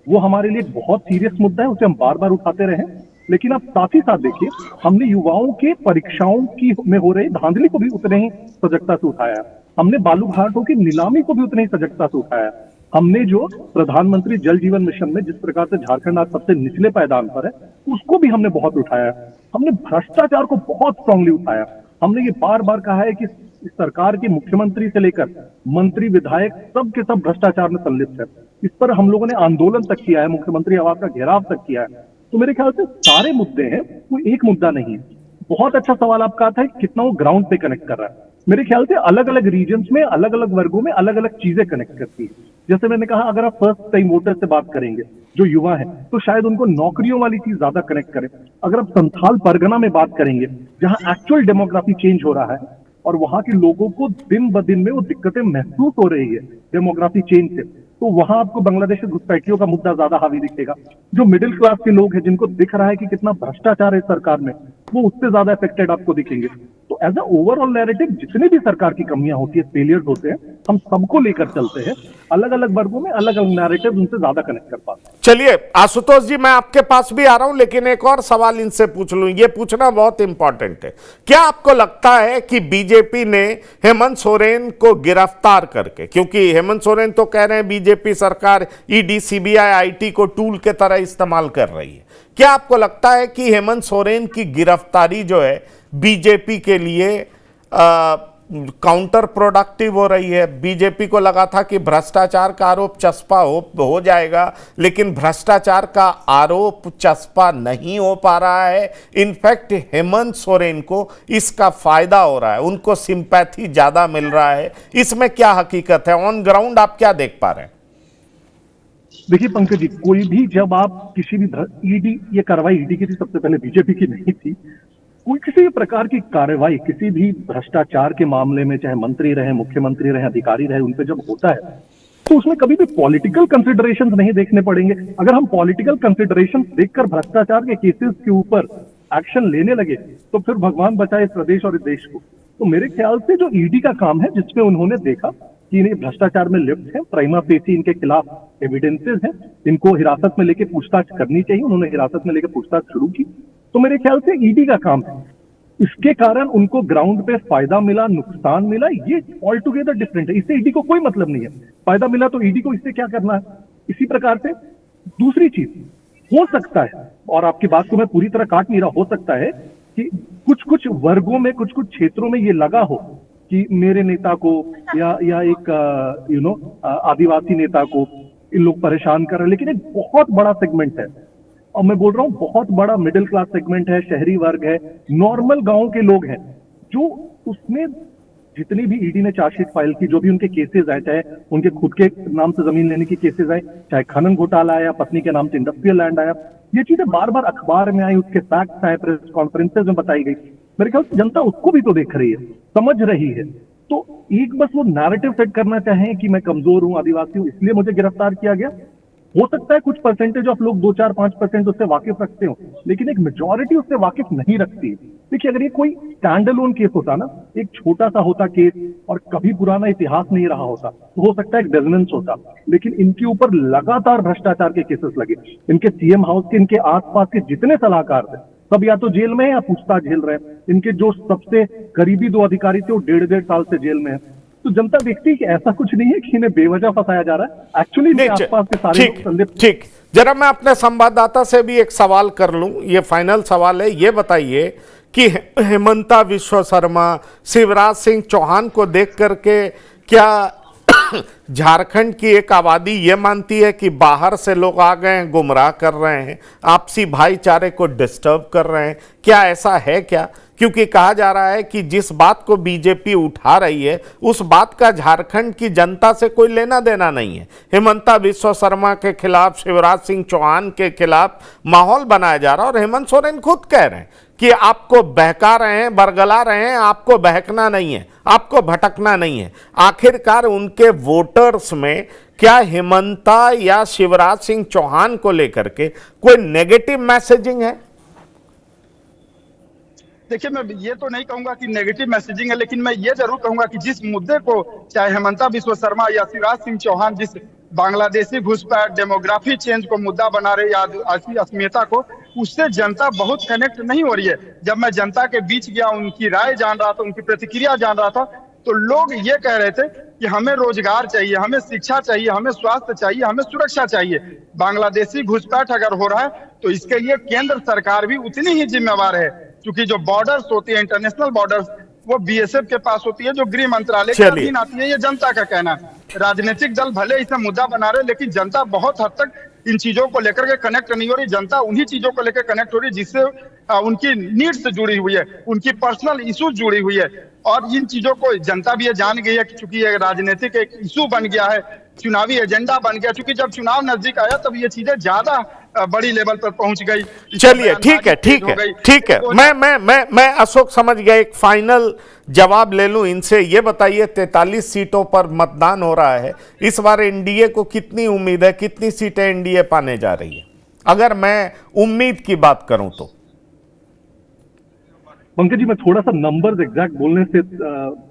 [SPEAKER 6] वो हमारे लिए एक बहुत सीरियस मुद्दा है, उसे हम बार बार उठाते रहे। लेकिन आप साथ ही साथ देखिए, हमने युवाओं के परीक्षाओं की में हो रही धांधली को भी उतने ही सजगता से उठाया, हमने बालू घाटों की नीलामी को भी उतने ही सजगता से उठाया, हमने जो प्रधानमंत्री जल जीवन मिशन में जिस प्रकार से झारखंड आज सबसे निचले पायदान पर है, उसको भी हमने बहुत उठाया, हमने भ्रष्टाचार को बहुत स्ट्रांगली उठाया। हमने ये बार बार कहा है कि इस सरकार के मुख्यमंत्री से लेकर मंत्री, विधायक, सब के सब भ्रष्टाचार में संलिप्त है। इस पर हम लोगों ने आंदोलन तक किया है, मुख्यमंत्री आवास का घेराव तक किया है। तो मेरे ख्याल से सारे मुद्दे हैं, कोई एक मुद्दा नहीं है। बहुत अच्छा सवाल आपका था कि कितना वो ग्राउंड पे कनेक्ट कर रहा है। मेरे ख्याल से अलग अलग रीजन्स में, अलग अलग वर्गों में अलग अलग चीजें कनेक्ट करती है। जैसे मैंने कहा, अगर आप फर्स्ट टाइम वोटर से बात करेंगे जो युवा है, तो शायद उनको नौकरियों वाली चीज ज्यादा कनेक्ट करे। अगर आप संथाल परगना में बात करेंगे, जहां एक्चुअल डेमोग्राफी चेंज हो रहा है और वहां के लोगों को दिन ब दिन में वो दिक्कतें महसूस हो रही है डेमोग्राफी चेंज से, तो वहां आपको बांग्लादेश की घुसपैठियों का मुद्दा ज्यादा हावी दिखेगा। जो मिडिल क्लास के लोग हैं जिनको दिख रहा है कि कितना भ्रष्टाचार है सरकार में, वो उससे ज्यादा अफेक्टेड आपको दिखेंगे। तो एज अ ओवरऑल नैरेटिव जितनी भी सरकार की कमियां होती है, फेलियर्स होते हैं, हम सबको लेकर चलते हैं, अलग अलग वर्गों में अलग अलग नैरेटिव उनसे ज्यादा कनेक्ट कर पाते हैं।
[SPEAKER 1] चलिए आशुतोष जी, मैं आपके पास भी आ रहा हूं, लेकिन एक और सवाल इनसे पूछ लूं, ये पूछना बहुत इंपॉर्टेंट है। क्या आपको लगता है कि बीजेपी ने हेमंत सोरेन को गिरफ्तार करके, क्योंकि हेमंत सोरेन तो कह रहे हैं बीजेपी सरकार ईडी, सीबीआई, आईटी को टूल के तरह इस्तेमाल कर रही है, क्या आपको लगता है कि हेमंत सोरेन की गिरफ्तारी जो है बीजेपी के लिए काउंटर प्रोडक्टिव हो रही है? बीजेपी को लगा था कि भ्रष्टाचार का आरोप चस्पा हो जाएगा, लेकिन भ्रष्टाचार का आरोप चस्पा नहीं हो पा रहा है। इनफैक्ट हेमंत सोरेन को इसका फायदा हो रहा है, उनको सिंपैथी ज्यादा मिल रहा है। इसमें क्या हकीकत है? ऑन ग्राउंड आप क्या देख पा रहे हैं?
[SPEAKER 6] देखिए पंकज जी, कोई भी जब आप किसी भी ईडी, ये कार्रवाई ईडी की थी, सबसे पहले बीजेपी की नहीं थी। कोई किसी भी प्रकार की कार्रवाई किसी भी भ्रष्टाचार के मामले में, चाहे मंत्री रहे, मुख्यमंत्री रहे, अधिकारी रहे, उनपे जब होता है तो उसमें कभी भी पॉलिटिकल कंसिडरेशंस नहीं देखने पड़ेंगे। अगर हम पॉलिटिकल कंसिडरेशंस देखकर भ्रष्टाचार के केसेस के ऊपर एक्शन लेने लगे तो फिर भगवान बचाए इस प्रदेश और इस देश को। तो मेरे ख्याल से जो ईडी का काम है, जिसमें उन्होंने देखा कि इन्हें भ्रष्टाचार में लिप्त है, प्राइमा फेसी इनके खिलाफ एविडेंसेस हैं, इनको हिरासत में लेके पूछताछ करनी चाहिए, उन्होंने हिरासत में लेके पूछताछ शुरू की। तो मेरे ख्याल से ईडी का काम है। इसके कारण उनको ग्राउंड पे फायदा मिला, नुकसान मिला, ये ऑल टुगेदर डिफरेंट है। इससे ईडी को कोई मतलब नहीं है। फायदा मिला तो ईडी को इससे क्या करना है। इसी प्रकार से दूसरी चीज हो सकता है, और आपकी बात को मैं पूरी तरह काट नहीं रहा, हो सकता है कि कुछ कुछ वर्गों में, कुछ कुछ क्षेत्रों में ये लगा हो कि मेरे नेता को या एक आदिवासी नेता को इन लोग परेशान कर रहे हैं, लेकिन एक बहुत बड़ा सेगमेंट है, और मैं बोल रहा हूं बहुत बड़ा मिडिल क्लास सेगमेंट है, शहरी वर्ग है, नॉर्मल गांव के लोग हैं, जो उसमें जितनी भी ईडी ने चार्जशीट फाइल की, जो भी उनके केसेस आए, चाहे उनके खुद के नाम से जमीन लेने के केसेस आए, चाहे खनन घोटाला आया, पत्नी के नाम से इंडस्ट्रियल लैंड आया, ये चीजें बार बार अखबार में आई, उसके फैक्ट्स आए, प्रेस कॉन्फ्रेंसेज में बताई गई। मेरे ख्याल से जनता उसको भी तो देख रही है, समझ रही है। तो एक बस वो नैरेटिव सेट करना चाहें कि मैं कमजोर हूं, आदिवासी हूं, इसलिए मुझे गिरफ्तार किया गया। हो सकता है कुछ परसेंटेज ऑफ लोग 2-4-5% उससे वाकिफ रखते हो, लेकिन एक मेजॉरिटी उससे वाकिफ नहीं रखती। देखिए, अगर ये कोई स्टैंड अलोन केस होता ना, एक छोटा सा होता केस और कभी पुराना इतिहास नहीं रहा होता, तो हो सकता है एक रेजोनेंस होता, लेकिन इनके ऊपर लगातार भ्रष्टाचार के केसेस लगे। इनके सीएम हाउस के, इनके आसपास के जितने सलाहकार थे, सब या तो जेल में है या पूछताछ झेल रहे हैं। इनके जो सबसे करीबी 2 अधिकारी थे, वो 1.5 साल से जेल में है। तो जनता देखती है कि ऐसा कुछ नहीं है कि इन्हें बेवजह फंसाया जा रहा है। एक्चुअली आसपास के सारे लोग संलिप्त।
[SPEAKER 1] ठीक, जरा मैं अपने संवाददाता से भी एक सवाल कर लूं, ये फाइनल सवाल है। ये बताइए कि हेमंता विश्व शर्मा, शिवराज सिंह चौहान को देख करके क्या झारखंड की एक आबादी ये मानती है कि बाहर से लोग आ गए हैं, गुमराह कर रहे हैं, आपसी भाईचारे को डिस्टर्ब कर रहे हैं? क्या ऐसा है क्या? क्योंकि कहा जा रहा है कि जिस बात को बीजेपी उठा रही है, उस बात का झारखंड की जनता से कोई लेना देना नहीं है। हेमंता विश्व शर्मा के खिलाफ, शिवराज सिंह चौहान के खिलाफ माहौल बनाया जा रहा है, और हेमंत सोरेन खुद कह रहे हैं कि आपको बहका रहे हैं, बरगला रहे हैं, आपको बहकना नहीं है, आपको भटकना नहीं है। आखिरकार उनके वोटर्स में क्या हेमंता या शिवराज सिंह चौहान को लेकर के कोई नेगेटिव मैसेजिंग है?
[SPEAKER 4] देखिए, मैं ये तो नहीं कहूंगा कि नेगेटिव मैसेजिंग है, लेकिन मैं ये जरूर कहूंगा कि जिस मुद्दे को चाहे हेमंता विश्व शर्मा या शिवराज सिंह चौहान जिस बांग्लादेशी घुसपैठ, डेमोग्राफी चेंज को मुद्दा बना रहे या अस्मिता को, उससे जनता बहुत कनेक्ट नहीं हो रही है। जब मैं जनता के बीच गया, उनकी राय जान रहा था, उनकी प्रतिक्रिया जान रहा था, तो लोग ये कह रहे थे कि हमें रोजगार चाहिए, हमें शिक्षा चाहिए, हमें स्वास्थ्य चाहिए, हमें सुरक्षा चाहिए। बांग्लादेशी घुसपैठ अगर हो रहा है तो इसके लिए केंद्र सरकार भी उतनी ही जिम्मेवार है, क्योंकि जो बॉर्डर्स होती है, इंटरनेशनल बॉर्डर्स, वो बीएसएफ के पास होती है, जो गृह मंत्रालय के अधीन आती है। ये जनता का कहना है। राजनीतिक दल भले इसे मुद्दा बना रहे, लेकिन जनता बहुत हद तक इन चीजों को लेकर के कनेक्ट नहीं हो रही। जनता उन्हीं चीजों को लेकर कनेक्ट हो रही जिससे उनकी नीड्स से जुड़ी हुई है, उनकी पर्सनल इश्यूज जुड़ी हुई है। और इन चीजों को जनता भी ये जान गई है कि चूंकि ये राजनीतिक एक इशू बन गया है, चुनावी एजेंडा बन गया, क्योंकि जब चुनाव नजदीक आया तब ये चीजें ज्यादा बड़ी लेवल पर पहुंच गई।
[SPEAKER 1] चलिए ठीक है, मैं अशोक समझ गया। एक फाइनल जवाब ले लूं इनसे, ये बताइए 43 सीटों पर मतदान हो रहा है, इस बार एनडीए को कितनी उम्मीद है, कितनी सीटें एनडीए पाने जा रही है, अगर मैं उम्मीद की बात करूं तो?
[SPEAKER 6] पंकज जी, मैं थोड़ा सा नंबर्स एग्जैक्ट बोलने से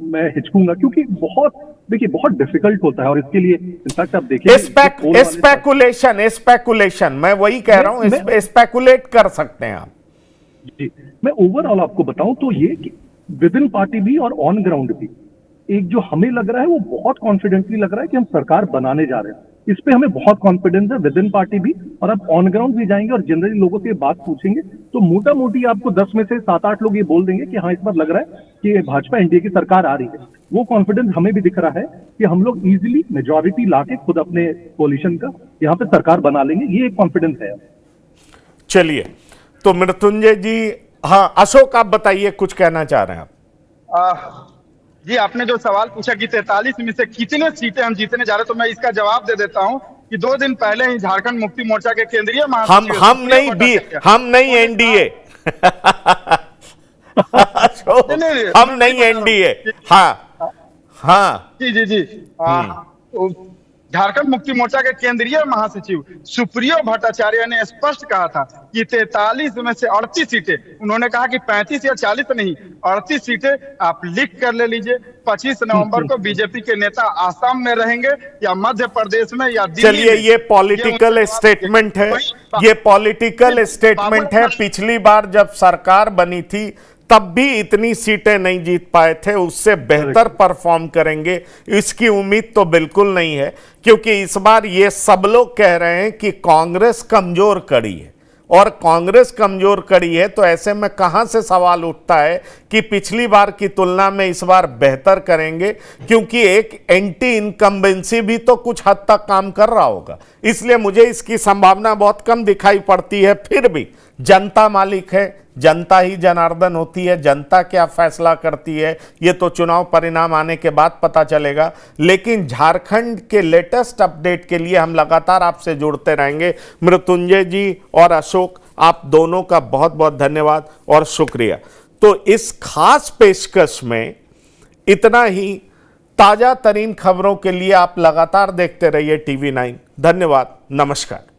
[SPEAKER 6] मैं हिचकूंगा, क्योंकि बहुत डिफिकल्ट होता है, और इसके लिए इनफैक्ट आप देखिए
[SPEAKER 1] स्पेकुलेशन मैं वही कह रहा हूं, स्पेकुलेट कर सकते हैं आप
[SPEAKER 6] जी। मैं ओवरऑल आपको बताऊं तो ये कि विद इन पार्टी भी और ऑन ग्राउंड भी एक जो हमें लग रहा है वो बहुत कॉन्फिडेंटली लग रहा है कि हम सरकार बनाने जा रहे हैं। इस पे हमें बहुत कॉन्फिडेंस है विद इन पार्टी भी, और आप ऑन ग्राउंड भी जाएंगे और जनरली लोगों से बात पूछेंगे तो मोटा मोटी आपको 10 में से 7-8 लोग ये बोल देंगे कि हाँ, इस बार लग रहा है कि भाजपा एनडीए की सरकार आ रही है। वो कॉन्फिडेंस हमें भी दिख रहा है कि हम लोग इजीली मेजॉरिटी लाके खुद अपने कोलिशन का यहाँ पे सरकार बना लेंगे, ये एक कॉन्फिडेंस है।
[SPEAKER 1] चलिए, तो मृत्युंजय जी, हाँ अशोक आप बताइए, कुछ कहना चाह रहे हैं आप?
[SPEAKER 4] जी, आपने जो सवाल पूछा कि 43 में से कितने सीटें हम जीतने जा रहे हैं, तो मैं इसका जवाब दे देता हूं कि 2 दिन पहले ही झारखंड मुक्ति मोर्चा के केंद्रीय महासचिव
[SPEAKER 1] हम नहीं एनडीए हम नहीं एनडीए, हाँ
[SPEAKER 4] जी झारखंड मुक्ति मोर्चा के केंद्रीय महासचिव सुप्रियो भट्टाचार्य ने स्पष्ट कहा था कि 43 में से 38 सीटें, उन्होंने कहा कि 35 या 40 नहीं, 38 सीटें आप लिख कर ले लीजिए। 25 नवंबर को बीजेपी के नेता आसाम में रहेंगे या मध्य प्रदेश में या दिल्ली।
[SPEAKER 1] चलिए, ये पॉलिटिकल स्टेटमेंट है, ये पॉलिटिकल स्टेटमेंट है। पिछली बार जब सरकार बनी थी तब भी इतनी सीटें नहीं जीत पाए थे, उससे बेहतर परफॉर्म करेंगे इसकी उम्मीद तो बिल्कुल नहीं है, क्योंकि इस बार ये सब लोग कह रहे हैं कि कांग्रेस कमजोर कड़ी है, और कांग्रेस कमजोर कड़ी है तो ऐसे में कहां से सवाल उठता है कि पिछली बार की तुलना में इस बार बेहतर करेंगे, क्योंकि एक एंटी इनकम्बेंसी भी तो कुछ हद तक काम कर रहा होगा। इसलिए मुझे इसकी संभावना बहुत कम दिखाई पड़ती है। फिर भी जनता मालिक है, जनता ही जनार्दन होती है, जनता क्या फैसला करती है ये तो चुनाव परिणाम आने के बाद पता चलेगा। लेकिन झारखंड के लेटेस्ट अपडेट के लिए हम लगातार आपसे जुड़ते रहेंगे। मृत्युंजय जी और अशोक, आप दोनों का बहुत बहुत धन्यवाद और शुक्रिया। तो इस खास पेशकश में इतना ही। ताजा तरीन खबरों के लिए आप लगातार देखते रहिए TV9। धन्यवाद, नमस्कार।